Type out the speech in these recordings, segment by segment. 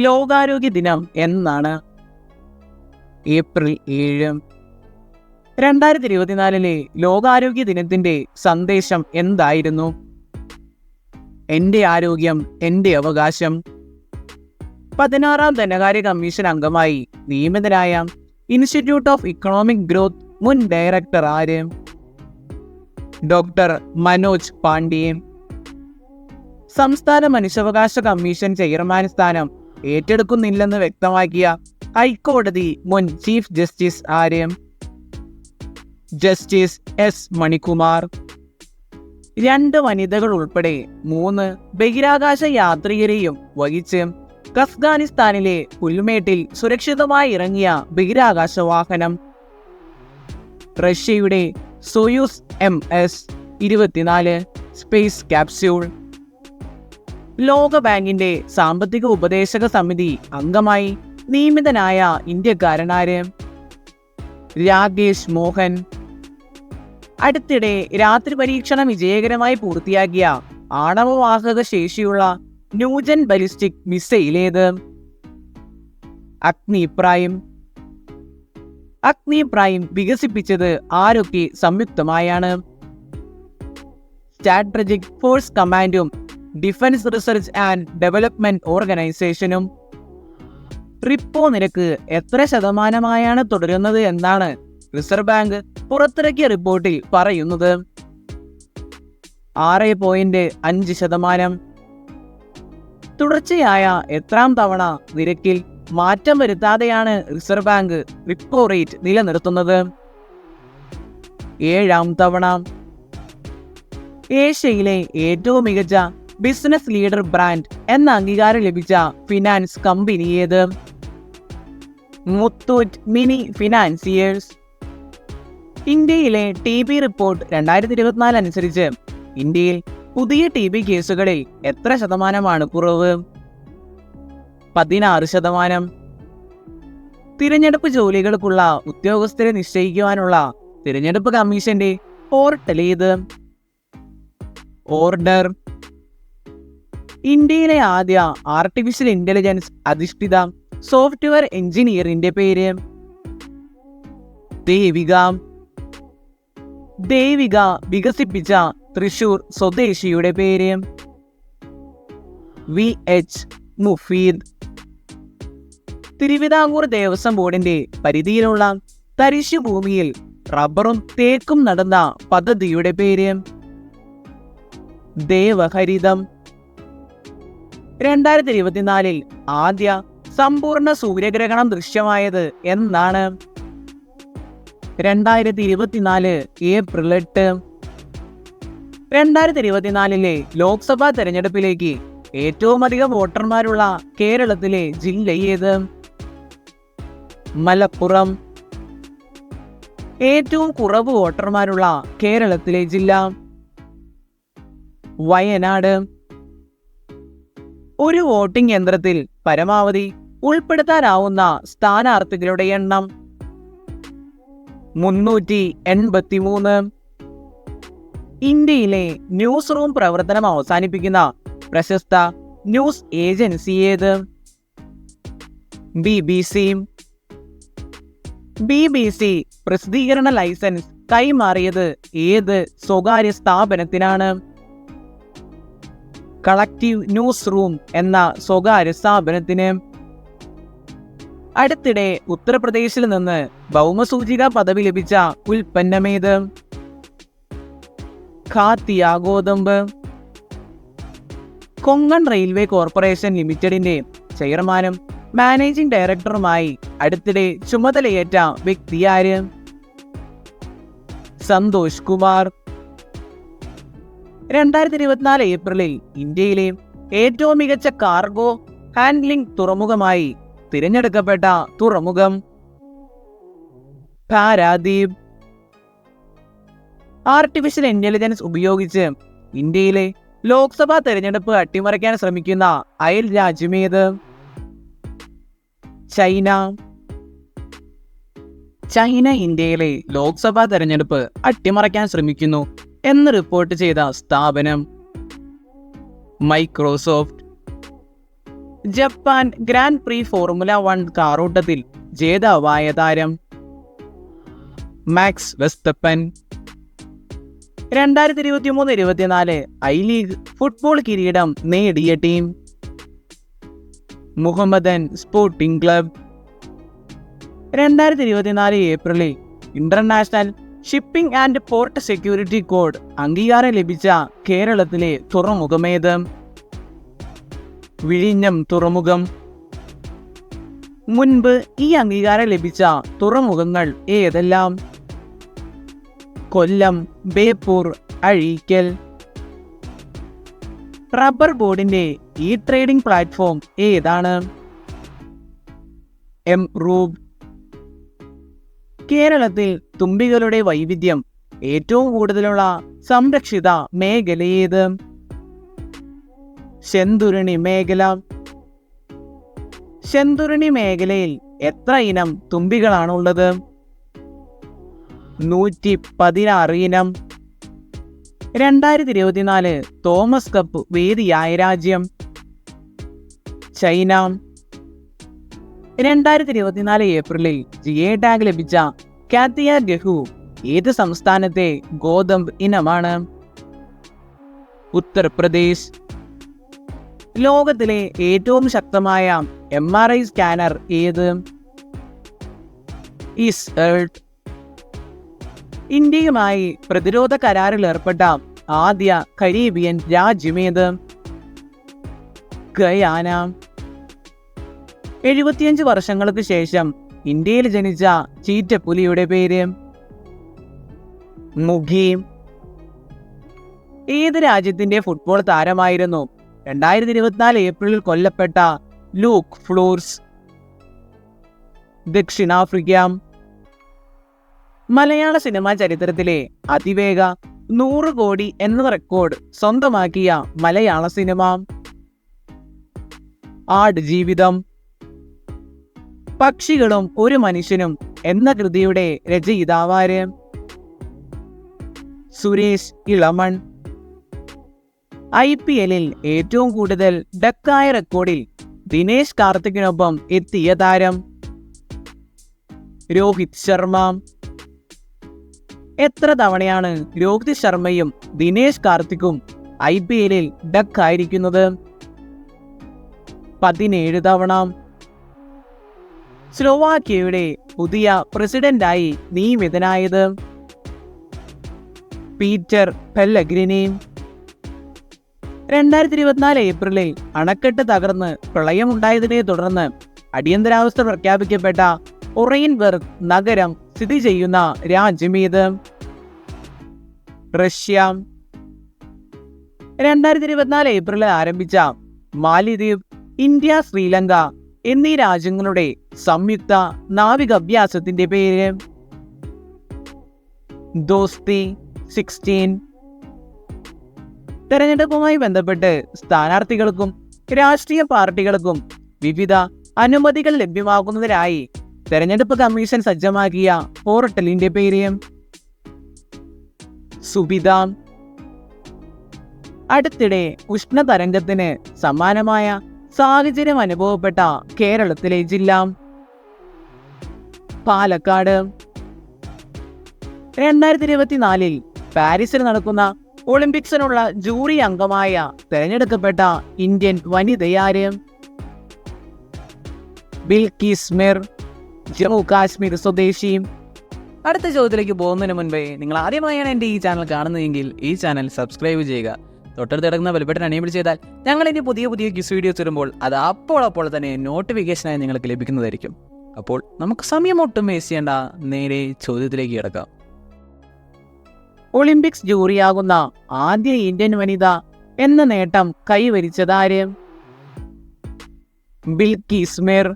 ലോകാരോഗ്യ ദിനം എന്നാണ്? ഏപ്രിൽ 7. 2024 ലോകാരോഗ്യ ദിനത്തിന്റെ സന്ദേശം എന്തായിരുന്നു? എൻ്റെ ആരോഗ്യം എൻ്റെ അവകാശം. 16ാം ധനകാര്യ കമ്മീഷൻ അംഗമായി നിയമിതനായ ഇൻസ്റ്റിറ്റ്യൂട്ട് ഓഫ് ഇക്കണോമിക് ഗ്രോത്ത് മുൻ ഡയറക്ടർ ആര്? ഡോക്ടർ മനോജ് പാണ്ഡ്യെ. സംസ്ഥാന മനുഷ്യാവകാശ കമ്മീഷൻ ചെയർമാൻ സ്ഥാനം ഏറ്റെടുക്കുന്നില്ലെന്ന് വ്യക്തമാക്കിയ ഹൈക്കോടതി മുൻ ചീഫ് ജസ്റ്റിസ് ആര്? Justice S Manikumar. 2 വനിതകൾ ഉൾപ്പെടെ 3 ബഹിരാകാശ യാത്രികരെയും വഹിച്ച് അഫ്ഗാനിസ്ഥാനിലെ പുൽമേട്ടിൽ സുരക്ഷിതമായി ഇറങ്ങിയ ബഹിരാകാശ വാഹനം. റഷ്യയുടെ സോയൂസ് MS-24 സ്പേസ് ക്യാപ്സ്യൂൾ. ലോകബാങ്കിന്റെ സാമ്പത്തിക ഉപദേശക സമിതി അംഗമായി നിയമിതനായ ഇന്ത്യക്കാരനാര്? രാകേഷ് മോഹൻ. അടുത്തിടെ രാത്രി പരീക്ഷണം വിജയകരമായി പൂർത്തിയാക്കിയ ആണവവാഹക ശേഷിയുള്ള ന്യൂജൻ ബലിസ്റ്റിക് മിസൈൽ ഏത്? അഗ്നി പ്രൈം. അഗ്നി പ്രൈം വികസിപ്പിച്ചത് ആരൊക്കെ സംയുക്തമായാണ്? സ്ട്രാറ്റജിക് ഫോഴ്സ് കമാൻഡും ഡിഫൻസ് റിസർച്ച് ആൻഡ് ഡെവലപ്മെന്റ് ഓർഗനൈസേഷനും. റിപ്പോ നിരക്ക് എത്ര ശതമാനമായാണ് തുടരുന്നത് എന്നാണ് റിസർവ് ബാങ്ക് പുറത്തിറക്കിയ റിപ്പോർട്ടിൽ പറയുന്നത്? 6.5%. തുടർച്ചയായ എത്രാം തവണ നിരക്കിൽ മാറ്റം വരുത്താതെയാണ് റിസർവ് ബാങ്ക് റിപ്പോ റേറ്റ് നിലനിർത്തുന്നത്? 7ാം തവണ. ഏഷ്യയിലെ ഏറ്റവും മികച്ച ബിസിനസ് ലീഡർ ബ്രാൻഡ് എന്ന അംഗീകാരം ലഭിച്ച ഫിനാൻസ് കമ്പനി ഏത്? Muthoot mini financiers. ഇന്ത്യയിലെ TB റിപ്പോർട്ട് 2024 അനുസരിച്ച് ഇന്ത്യയിൽ പുതിയ TB കേസുകളിൽ എത്ര ശതമാനമാണ് കുറവ്? 16%. തിരഞ്ഞെടുപ്പ് ജോലികൾക്കുള്ള ഉദ്യോഗസ്ഥരെ നിശ്ചയിക്കുവാനുള്ള തിരഞ്ഞെടുപ്പ് കമ്മീഷന്റെ പോർട്ടൽ ഏത്? ഓർഡർ. ഇന്ത്യയിലെ ആദ്യ ആർട്ടിഫിഷ്യൽ ഇന്റലിജൻസ് അധിഷ്ഠിത സോഫ്റ്റ്വെയർ എഞ്ചിനീയറിന്റെ പേര്? ദേവിക. ദേവിക വികസിപ്പിച്ച തൃശൂർ സ്വദേശിയുടെ പേര്? VH മുഫീദ്. തിരുവിതാംകൂർ ദേവസ്വം ബോർഡിന്റെ പരിധിയിലുള്ള തരിശുഭൂമിയിൽ റബ്ബറും തേക്കും നടന്ന പദ്ധതിയുടെ പേര്? ദേവഹരിതം. 2024 ആദ്യ സമ്പൂർണ്ണ സൂര്യഗ്രഹണം ദൃശ്യമായത് എന്നാണ്? 2024 ഏപ്രിൽ 8. 2024 ലോക്സഭാ തെരഞ്ഞെടുപ്പിലേക്ക് ഏറ്റവും അധികം വോട്ടർമാരുള്ള കേരളത്തിലെ ജില്ല ഏത്? മലപ്പുറം. ഏറ്റവും കുറവ് വോട്ടർമാരുള്ള കേരളത്തിലെ ജില്ല? വയനാട്. ഒരു വോട്ടിംഗ് യന്ത്രത്തിൽ പരമാവധി ഉൾപ്പെടുത്താനാവുന്ന സ്ഥാനാർത്ഥികളുടെ എണ്ണം? 383. ഇന്ത്യയിലെ ന്യൂസ് റൂം പ്രവർത്തനം അവസാനിപ്പിക്കുന്ന പ്രശസ്ത ന്യൂസ് ഏജൻസി ഏത്? BBC. BBC പ്രസിദ്ധീകരണ ലൈസൻസ് കൈമാറിയത് ഏത് സ്വകാര്യ സ്ഥാപനത്തിനാണ്? കളക്റ്റീവ് ന്യൂസ് റൂം എന്ന സ്വകാര്യ സ്ഥാപനത്തിന്. അടുത്തിടെ ഉത്തർപ്രദേശിൽ നിന്ന് ഭൗമസൂചിക പദവി ലഭിച്ച ഉൽപ്പന്നമേത്? ഖാത്തിയ ഗോതമ്പ്. കൊങ്കൺ റെയിൽവേ കോർപ്പറേഷൻ ലിമിറ്റഡിന്റെ ചെയർമാനും മാനേജിംഗ് ഡയറക്ടറുമായി അടുത്തിടെ ചുമതലയേറ്റ വ്യക്തിയാര്? സന്തോഷ് കുമാർ. 2024 ഏപ്രിലിൽ ഇന്ത്യയിലെ ഏറ്റവും മികച്ച കാർഗോ ഹാൻഡ്ലിംഗ് തുറമുഖമായി തിരഞ്ഞെടുക്കപ്പെട്ട തുറമുഖം? പാരാദീപ്. ആർട്ടിഫിഷ്യൽ ഇന്റലിജൻസ് ഉപയോഗിച്ച് ഇന്ത്യയിലെ ലോക്സഭാ തെരഞ്ഞെടുപ്പ് അട്ടിമറിക്കാൻ ശ്രമിക്കുന്ന അയൽ രാജ്യമേത്? ചൈന. ചൈന ഇന്ത്യയിലെ ലോക്സഭാ തെരഞ്ഞെടുപ്പ് അട്ടിമറിക്കാൻ ശ്രമിക്കുന്നു എന്ന് റിപ്പോർട്ട് ചെയ്ത സ്ഥാപനം? Microsoft. Japan grand prix formula 1 കാറോട്ടത്തിൽ ജേതാവായ താരം? Max Verstappen. 2023-24 I league football കിരീടം നേടിയ ടീം? Mohammedan sporting club. 2024 ഏപ്രിലിൽ international shipping and port security code അംഗീകാരം ലഭിച്ച കേരളത്തിലെ തുറമുഖമേത്? വിഴിഞ്ഞം തുറമുഖം. മുൻപ് ഈ അംഗീകാരം ലഭിച്ച തുറമുഖങ്ങൾ ഏതെല്ലാം? കൊല്ലം, ബേപ്പൂർ, അഴീക്കൽ. റബ്ബർ ബോർഡിന്റെ ഇ ട്രേഡിംഗ് പ്ലാറ്റ്ഫോം ഏതാണ്? എംറൂബ്. കേരളത്തിൽ തുമ്പികളുടെ വൈവിധ്യം ഏറ്റവും കൂടുതലുള്ള സംരക്ഷിത മേഖലയേത്? ശെന്തുരുണി മേഖല. ശെന്തുരുണി മേഖലയിൽ എത്ര ഇനം തുമ്പികളാണുള്ളത്? 116 ഇനം. 2024 തോമസ് കപ്പ് വേദിയായ രാജ്യം? ചൈന. 2024 ഏപ്രിലിൽ ജിഎ ടാഗ് ലഭിച്ച കാത്തിയ ഗഹു ഏത് സംസ്ഥാനത്തെ ഗോതമ്പ് ഇനമാണ്? ഉത്തർപ്രദേശ്. ലോകത്തിലെ ഏറ്റവും ശക്തമായ MRI സ്കാനർ ഏത്? ഇസ്എർട്ട്. ഇന്ത്യയുമായി പ്രതിരോധ കരാറിൽ ഏർപ്പെട്ട ആദ്യ കരീബിയൻ രാജ്യമേത്? ഗയാന. 75 വർഷങ്ങൾക്ക് ശേഷം ഇന്ത്യയിൽ ജനിച്ച ചീറ്റപ്പുലിയുടെ പേര്? മുഗി. ഏത് രാജ്യത്തിന്റെ ഫുട്ബോൾ താരമായിരുന്നു 2024 ഏപ്രിലിൽ കൊല്ലപ്പെട്ട ലൂക്ക് ഫ്ലൂർസ്? ദക്ഷിണാഫ്രിക്ക. മലയാള സിനിമാ ചരിത്രത്തിലെ അതിവേഗ 100 കോടി എന്ന റെക്കോർഡ് സ്വന്തമാക്കിയ മലയാള സിനിമ? ആടുജീവിതം. പക്ഷികളും ഒരു മനുഷ്യനും എന്ന കൃതിയുടെ രചയിതാവാര്? സുരേഷ് ഇളമൺ. IPLൽ ഏറ്റവും കൂടുതൽ ഡക്കായ റെക്കോർഡിൽ ദിനേശ് കാർത്തിക്കിനൊപ്പം എത്തിയ താരം? രോഹിത് ശർമ്മ. എത്ര തവണയാണ് രോഹിത് ശർമ്മയും ദിനേശ് കാർത്തിക്കും IPLൽ ഡക്കായിരിക്കുന്നത്? 17 തവണ. സ്ലോവാക്യയുടെ പുതിയ പ്രസിഡന്റായി നിയമിതനായത്? Peter Pellegrini. 2024 ഏപ്രിലിൽ അണക്കെട്ട് തകർന്ന് പ്രളയമുണ്ടായതിനെ തുടർന്ന് അടിയന്തരാവസ്ഥ പ്രഖ്യാപിക്കപ്പെട്ട ഒറൈൻബർഗ് നഗരം സ്ഥിതി ചെയ്യുന്ന രാജ്യമേത്? റഷ്യ. 2024 ഏപ്രിലിൽ ആരംഭിച്ച മാലിദ്വീപ്, ഇന്ത്യ, ശ്രീലങ്ക എന്നീ രാജ്യങ്ങളുടെ സംയുക്ത നാവികാഭ്യാസത്തിന്റെ പേര്? ദോസ്തി 16. തെരഞ്ഞെടുപ്പുമായി ബന്ധപ്പെട്ട് സ്ഥാനാർത്ഥികൾക്കും രാഷ്ട്രീയ പാർട്ടികൾക്കും വിവിധ അനുമതികൾ ലഭ്യമാക്കുന്നതിനായി തെരഞ്ഞെടുപ്പ് കമ്മീഷൻ സജ്ജമാക്കിയ പോർട്ടലിന്റെ പേര്? സുബിധ. അടുത്തിടെ ഉഷ്ണതരംഗത്തിന് സമാനമായ സാഹചര്യം അനുഭവപ്പെട്ട കേരളത്തിലെ ജില്ല? പാലക്കാട്. 2024 പാരീസിൽ നടക്കുന്ന ഒളിമ്പിക്സിനുള്ള ജൂറി അംഗമായ തെരഞ്ഞെടുക്കപ്പെട്ട ഇന്ത്യൻ വനിതയാര്? ബിൽക്കിസ് മിർ, ജമ്മു കാശ്മീർ സ്വദേശി. അടുത്ത ചോദ്യത്തിലേക്ക് പോകുന്നതിന് മുൻപേ നിങ്ങൾ ആദ്യമായാണ് എൻ്റെ ഈ ചാനൽ കാണുന്നതെങ്കിൽ ഈ ചാനൽ സബ്സ്ക്രൈബ് ചെയ്യുക. തൊട്ടടുത്ത് കിടക്കുന്ന ബെൽ ബട്ടൺ എനേബിൾ ചെയ്താൽ ഞങ്ങൾ ഇനി പുതിയ ക്വിസ് വീഡിയോസ് വരുമ്പോൾ അത് അപ്പോൾ തന്നെ നോട്ടിഫിക്കേഷനായി നിങ്ങൾക്ക് ലഭിക്കുന്നതായിരിക്കും. അപ്പോൾ നമുക്ക് സമയം ഒട്ടും വേസ്റ്റ് ചെയ്യേണ്ട, നേരെ ചോദ്യത്തിലേക്ക് കിടക്കാം. ഒളിമ്പിക്സ് ജൂറിയാകുന്ന ആദ്യ ഇന്ത്യൻ വനിത എന്ന നേട്ടം കൈവരിച്ചതാര്? ബിൽക്കിസ് മിർ.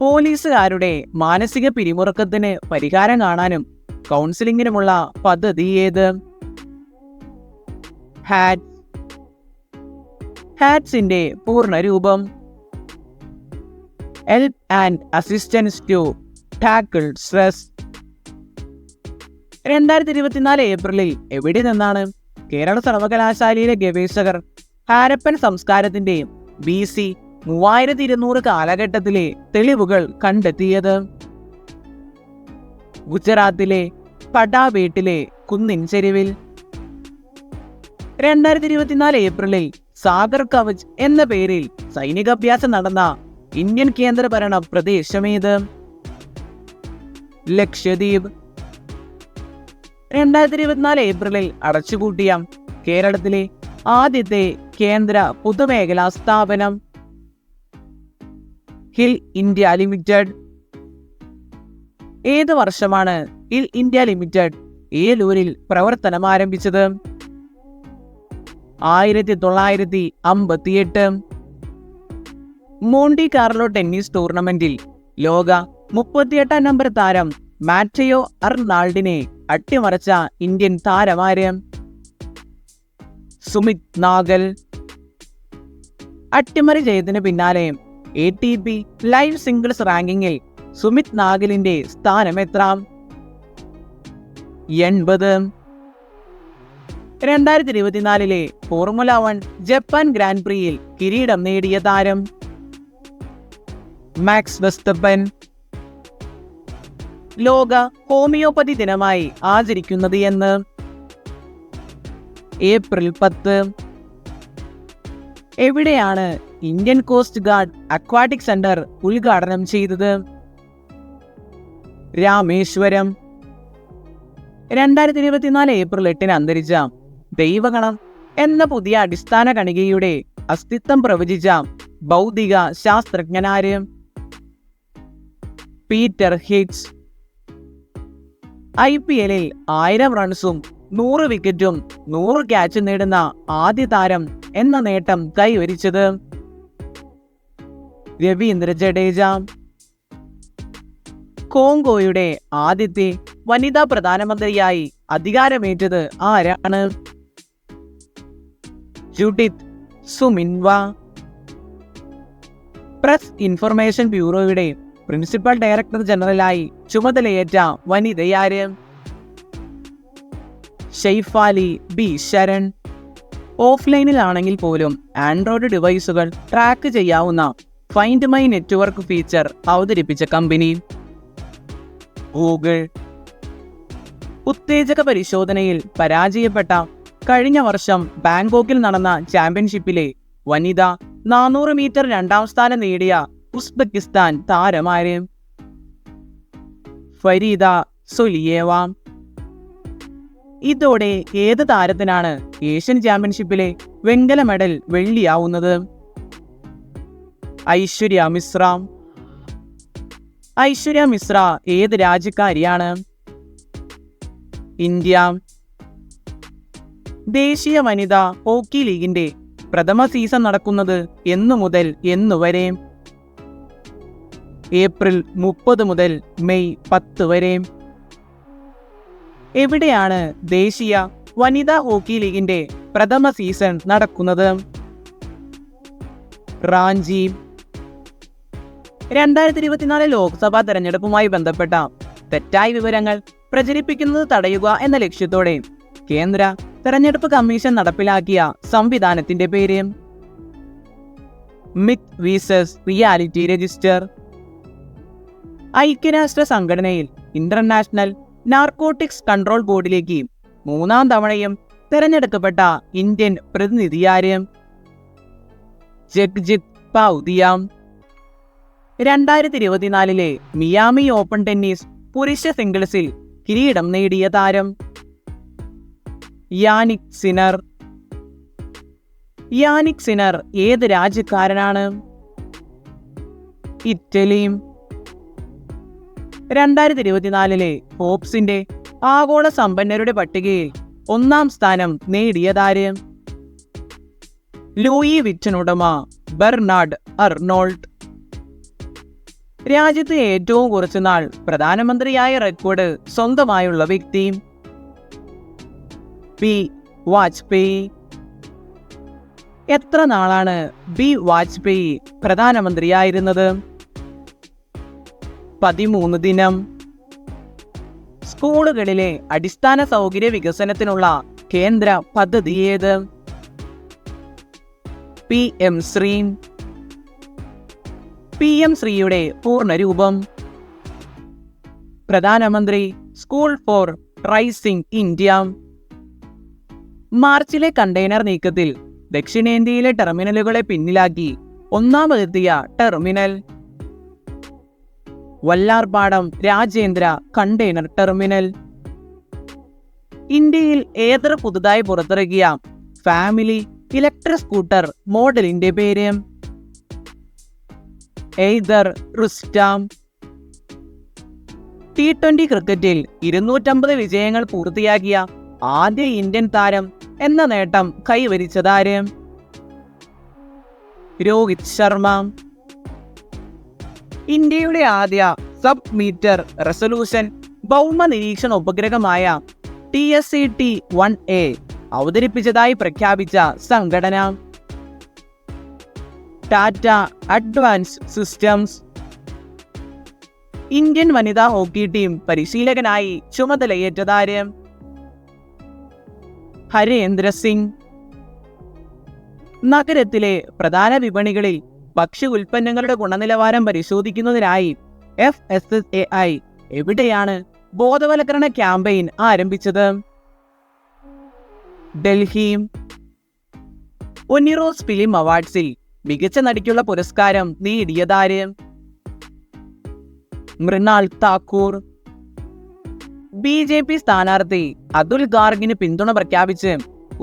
പോലീസുകാരുടെ മാനസിക പിരിമുറുക്കത്തിന് പരിഹാരം കാണാനും കൗൺസിലിങ്ങിനുമുള്ള പദ്ധതി ഏത്? ഹാറ്റ്സിന്റെ പൂർണ്ണരൂപം? Help and assistance to tackle stress. 2024 ഏപ്രിലിൽ എവിടെ നിന്നാണ് കേരള സർവകലാശാലയിലെ ഗവേഷകർ ഹാരപ്പൻ സംസ്കാരത്തിന്റെ BC 3200 കാലഘട്ടത്തിലെ തെളിവുകൾ കണ്ടെത്തിയത്? ഗുജറാത്തിലെ പടാബേട്ടിലെ കുന്നിൻ ചെരുവിൽ. 2024 ഏപ്രിലിൽ സാഗർ കവച് എന്ന പേരിൽ സൈനികാഭ്യാസം നടന്ന ഇന്ത്യൻ കേന്ദ്രഭരണ പ്രദേശമേത്? ലക്ഷദ്വീപ്. 2024 ഏപ്രിലിൽ അടച്ചുപൂട്ടിയ കേരളത്തിലെ ആദ്യത്തെ കേന്ദ്ര പൊതുമേഖലാ സ്ഥാപനം? Hill India limited. ഏത് വർഷമാണ് ഹിൽ ഇന്ത്യ ലിമിറ്റഡ് ഏലൂരിൽ പ്രവർത്തനം ആരംഭിച്ചത്? 1958. മോണ്ടി കാർലോ ടെന്നീസ് ടൂർണമെന്റിൽ ലോക 38 നമ്പർ താരം മാറ്റയോ അർണാൾഡിനെ അട്ടിമറിച്ച ഇന്ത്യൻ താരമാര്? സുമിത് നാഗൽ. അട്ടിമറി ജയത്തിന് പിന്നാലെ ATP ലൈവ് സിംഗിൾസ് റാങ്കിങ്ങിൽ സുമിത് നാഗലിന്റെ സ്ഥാനം എത്ര? 80. 2024 ഫോർമുല 1 ജപ്പാൻ ഗ്രാൻഡ് പ്രിയിൽ കിരീടം നേടിയ താരം? Max Verstappen. ലോക ഹോമിയോപ്പതി ദിനമായി ആചരിക്കുന്നത് എന്ന്? ഏപ്രിൽ 10. എവിടെയാണ് Indian coast guard aquatic centre ഉദ്ഘാടനം ചെയ്തത്? രാമേശ്വരം. 2024 ഏപ്രിൽ 8 അന്തരിച്ച ദൈവഗണം എന്ന പുതിയ അടിസ്ഥാന കണികയുടെ അസ്തിത്വം പ്രവചിച്ച ഭൗതിക ശാസ്ത്രജ്ഞനാര്? Peter Higgs. IPL 1000 റൺസും 100 വിക്കറ്റും 100 ക്യാച്ചും നേടുന്ന ആദ്യ താരം എന്ന നേട്ടം കൈവരിച്ചത്? രവീന്ദ്ര ജഡേജ. കോങ്കോയുടെ ആദ്യത്തെ വനിതാ പ്രധാനമന്ത്രിയായി അധികാരമേറ്റത് ആരാണ്? ജുഡിത്ത് സുമിൻവ. പ്രസ് ഇൻഫർമേഷൻ ബ്യൂറോയുടെ പ്രിൻസിപ്പൽ ഡയറക്ടർ ജനറലായി ചുമതലയേറ്റ വനിതയാര്? ഷെയ്ഫാലി ബി ശരൺ. ഓഫ്ലൈനിലാണെങ്കിൽ പോലും ആൻഡ്രോയിഡ് ഡിവൈസുകൾ ട്രാക്ക് ചെയ്യാവുന്ന ഫൈൻഡ് മൈ നെറ്റ്വർക്ക് ഫീച്ചർ അവതരിപ്പിച്ച കമ്പനി? ഗൂഗിൾ. ഉത്തേജക പരിശോധനയിൽ പരാജയപ്പെട്ട കഴിഞ്ഞ വർഷം ബാങ്കോക്കിൽ നടന്ന ചാമ്പ്യൻഷിപ്പിലെ വനിത 400 മീറ്റർ 2ാം സ്ഥാനം നേടിയ ഉസ്ബെക്കിസ്ഥാൻ താരമാര്? ഫരീദ സൊലിയേവ. ഇതോടെ ഏത് താരത്തിനാണ് ഏഷ്യൻ ചാമ്പ്യൻഷിപ്പിലെ വെങ്കല മെഡൽ വെള്ളിയാവുന്നത്? ഐശ്വര്യ മിശ്ര. ഐശ്വര്യ മിശ്ര ഏത് രാജ്യക്കാരിയാണ്? ഇന്ത്യ. ദേശീയ വനിതാ ഹോക്കി ലീഗിന്റെ പ്രഥമ സീസൺ നടക്കുന്നത് എന്നു മുതൽ എന്നുവരെ? ഏപ്രിൽ 30 മുതൽ മെയ് 10 വരെ. എവിടെയാണ് ദേശീയ വനിതാ ഹോക്കി ലീഗിന്റെ പ്രഥമ സീസൺ നടക്കുന്നത്? റാഞ്ചി. 2024 ലോക്സഭാ തെരഞ്ഞെടുപ്പുമായി ബന്ധപ്പെട്ട തെറ്റായ വിവരങ്ങൾ പ്രചരിപ്പിക്കുന്നത് തടയുക എന്ന ലക്ഷ്യത്തോടെ കേന്ദ്ര തെരഞ്ഞെടുപ്പ് കമ്മീഷൻ നടപ്പിലാക്കിയ സംവിധാനത്തിന്റെ പേര്? Myth versus reality register. ഐക്യരാഷ്ട്ര സംഘടനയിൽ ഇന്റർനാഷണൽ നാർക്കോട്ടിക്സ് കൺട്രോൾ ബോർഡിലേക്ക് 3ാം തവണയും തെരഞ്ഞെടുക്കപ്പെട്ട ഇന്ത്യൻ പ്രതിനിധിയാര്? Jagjit Pavadia. 2024 Miami open tennis പുരുഷ സിംഗിൾസിൽ കിരീടം നേടിയ താരം? Yannick sinner. യാനിക് സിനർ ഏത് രാജ്യക്കാരനാണ്? ഇറ്റലി. 2024 ഫോബ്സിന്റെ ആഗോള സമ്പന്നരുടെ പട്ടികയിൽ 1ാം സ്ഥാനം നേടിയതാര്? ലൂയി വിറ്റൻ ഉടമ ബെർണാഡ് അർണോൾഡ്. രാജ്യത്ത് ഏറ്റവും കുറച്ചു നാൾ പ്രധാനമന്ത്രിയായ റെക്കോർഡ് സ്വന്തമായുള്ള വ്യക്തി? ബി വാജ്പേയി. എത്ര നാളാണ് ബി വാജ്പേയി പ്രധാനമന്ത്രിയായിരുന്നത്? 13 ദിനം. സ്കൂളുകളിലെ അടിസ്ഥാന സൗകര്യ വികസനത്തിനുള്ള കേന്ദ്ര പദ്ധതി ഏത്? PM ശ്രീ. PM ശ്രീയുടെ പൂർണ്ണരൂപം: Pradhan Mantri school for rising India. മാർച്ചിലെ കണ്ടെയ്നർ നീക്കത്തിൽ ദക്ഷിണേന്ത്യയിലെ ടെർമിനലുകളെ പിന്നിലാക്കി ഒന്നാമതെത്തിയ terminal Vallarpadam Rajendra container terminal. ഇന്ത്യയിൽ ഏതർ പുതുതായി പുറത്തിറക്കിയ ഫാമിലി ഇലക്ട്രിക് സ്കൂട്ടർ മോഡലിന്റെ പേര്? എയ്ദർ റുസ്റ്റാം. T20 ക്രിക്കറ്റിൽ 250 വിജയങ്ങൾ പൂർത്തിയാക്കിയ ആദ്യ ഇന്ത്യൻ താരം എന്ന നേട്ടം കൈവരിച്ചതാര്? രോഹിത് ശർമ്മ. ഇന്ത്യയുടെ ആദ്യ സബ് മീറ്റർ റെസൊല്യൂഷൻ ഭൗമ നിരീക്ഷണ ഉപഗ്രഹമായ TSAT-1A അവതരിപ്പിച്ചതായി പ്രഖ്യാപിച്ച സംഘടന? Tata advance systems. ഇന്ത്യൻ വനിതാ ഹോക്കി ടീം പരിശീലകനായി ചുമതലയേറ്റതാര്? ഹരേന്ദ്ര സിംഗ്. നഗരത്തിലെ പ്രധാന വിപണികളിൽ ഭക്ഷ്യ ഉൽപ്പന്നങ്ങളുടെ ഗുണനിലവാരം പരിശോധിക്കുന്നതിനായി FSSAI എവിടെയാണ് ബോധവൽക്കരണ ക്യാമ്പയിൻ ആരംഭിച്ചത്? ഡൽഹി. ഒനിറോസ് ഫിലിം അവാർഡ്സിൽ മികച്ച നടിക്കുള്ള പുരസ്കാരം നേടിയതാര്? മൃണാൾ താക്കൂർ. BJP സ്ഥാനാർത്ഥി അതുൽ ഗാർഗിന് പിന്തുണ പ്രഖ്യാപിച്ച്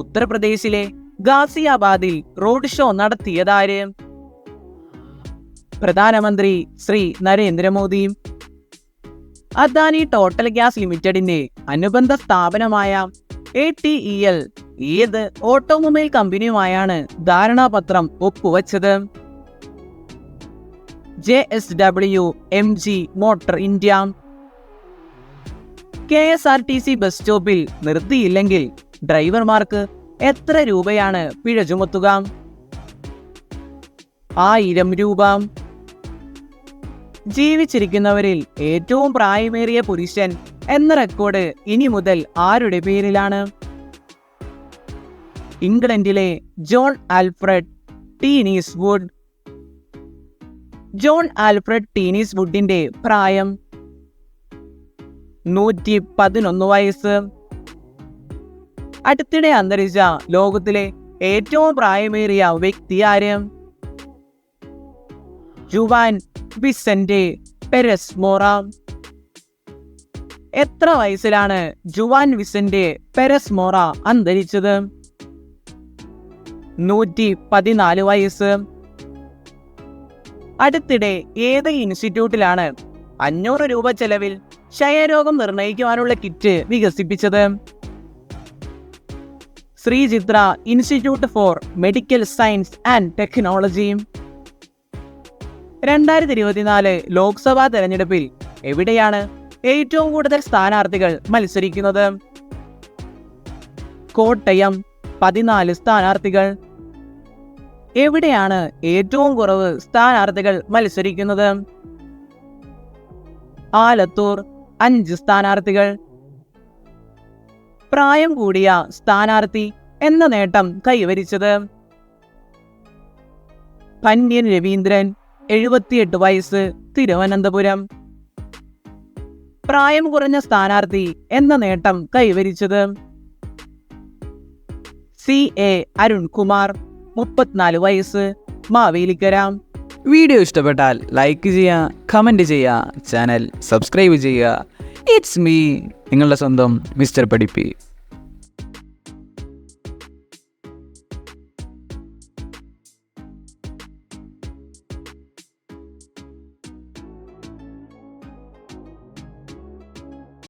ഉത്തർപ്രദേശിലെ ഗാസിയാബാദിൽ റോഡ് ഷോ നടത്തിയതാര്? പ്രധാനമന്ത്രി ശ്രീ നരേന്ദ്രമോദി. അദാനി ടോട്ടൽ ഗ്യാസ് ലിമിറ്റഡിന്റെ അനുബന്ധ സ്ഥാപനമായ ATEL ഏത് ഓട്ടോമൊബൈൽ കമ്പനിയുമായാണ് ധാരണാപത്രം ഒപ്പുവച്ചത്? JSW MG motor India. KSRTC bus സ്റ്റോപ്പിൽ നിർത്തിയില്ലെങ്കിൽ ഡ്രൈവർമാർക്ക് എത്ര രൂപയാണ് പിഴ ചുമത്തുക? 1000 രൂപ. ജീവിച്ചിരിക്കുന്നവരിൽ ഏറ്റവും പ്രായമേറിയ പുരുഷൻ എന്ന റെക്കോർഡ് ഇനി മുതൽ ആരുടെ പേരിലാണ്? ഇംഗ്ലണ്ടിലെ ജോൺ ആൽഫ്രഡ് ടീനീസ്വുഡ്. ജോൺ ആൽഫ്രഡ് ടീനീസ്വുഡിന്റെ പ്രായം 111 വയസ്സ്. അടുത്തിടെ അന്തരിച്ച ലോകത്തിലെ ഏറ്റവും പ്രായമേറിയ വ്യക്തി ആര്? Juan Vicente Perez Vora. എത്ര വയസ്സിലാണ് ജുവാൻ വിസന്റെ പെരസ് മോറ അന്തരിച്ചത്? 114 വയസ്സ്. അടുത്തിടെ ഏത് ഇൻസ്റ്റിറ്റ്യൂട്ടിലാണ് 500 രൂപ ചെലവിൽ ക്ഷയരോഗം നിർണയിക്കുവാനുള്ള കിറ്റ് വികസിപ്പിച്ചത്? Sree Chitra institute for medical science and technology. 2024 Lok Sabha തെരഞ്ഞെടുപ്പിൽ എവിടെയാണ് ഏറ്റവും കൂടുതൽ സ്ഥാനാർത്ഥികൾ മത്സരിക്കുന്നത്? കോട്ടയം 14 സ്ഥാനാർത്ഥികൾ. എവിടെയാണ് ഏറ്റവും കുറവ് സ്ഥാനാർത്ഥികൾ മത്സരിക്കുന്നത്? ആലത്തൂർ 5 സ്ഥാനാർത്ഥികൾ. പ്രായം കൂടിയ സ്ഥാനാർത്ഥി എന്ന നേട്ടം കൈവരിച്ചത്? പന്യൻ രവീന്ദ്രൻ 78 വയസ്സ്, തിരുവനന്തപുരം. പ്രായം കുറഞ്ഞ സ്ഥാനാർത്ഥി എന്ന നേട്ടം കൈവരിച്ചത്? CA അരുൺകുമാർ 34 വയസ്സ്, മാവേലിക്കര. വീഡിയോ ഇഷ്ടപ്പെട്ടാൽ ലൈക്ക് ചെയ്യുക, കമൻറ്റ് ചെയ്യുക, ചാനൽ സബ്സ്ക്രൈബ് ചെയ്യുക. ഇറ്റ്സ് മീ, നിങ്ങളുടെ സ്വന്തം മിസ്റ്റർ പഠിപ്പി.